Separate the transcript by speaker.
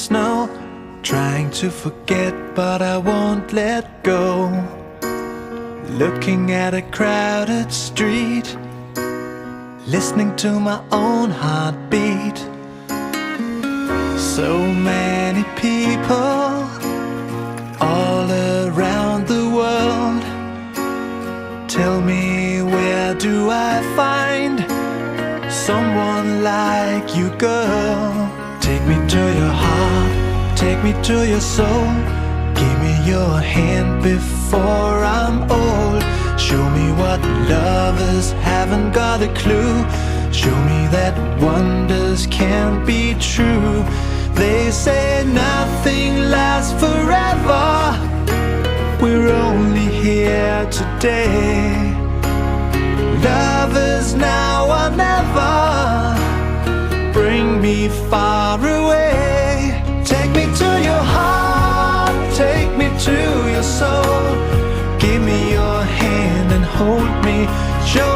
Speaker 1: snow, trying to forget but I won't let go. Looking at a crowded street, listening to my own heartbeat. So many people all around the world. Tell me, where do I find someone like you, girl? Take me to your heart, take me to your soul. Give me your hand before I'm old. Show me what lovers haven't got a clue. Show me that wonders can't be true. They say nothing lasts forever. We're only here today. Lovers now or never. Bring me far away. Take me to your heart, take me to your soul. Give me your hand and hold me. Show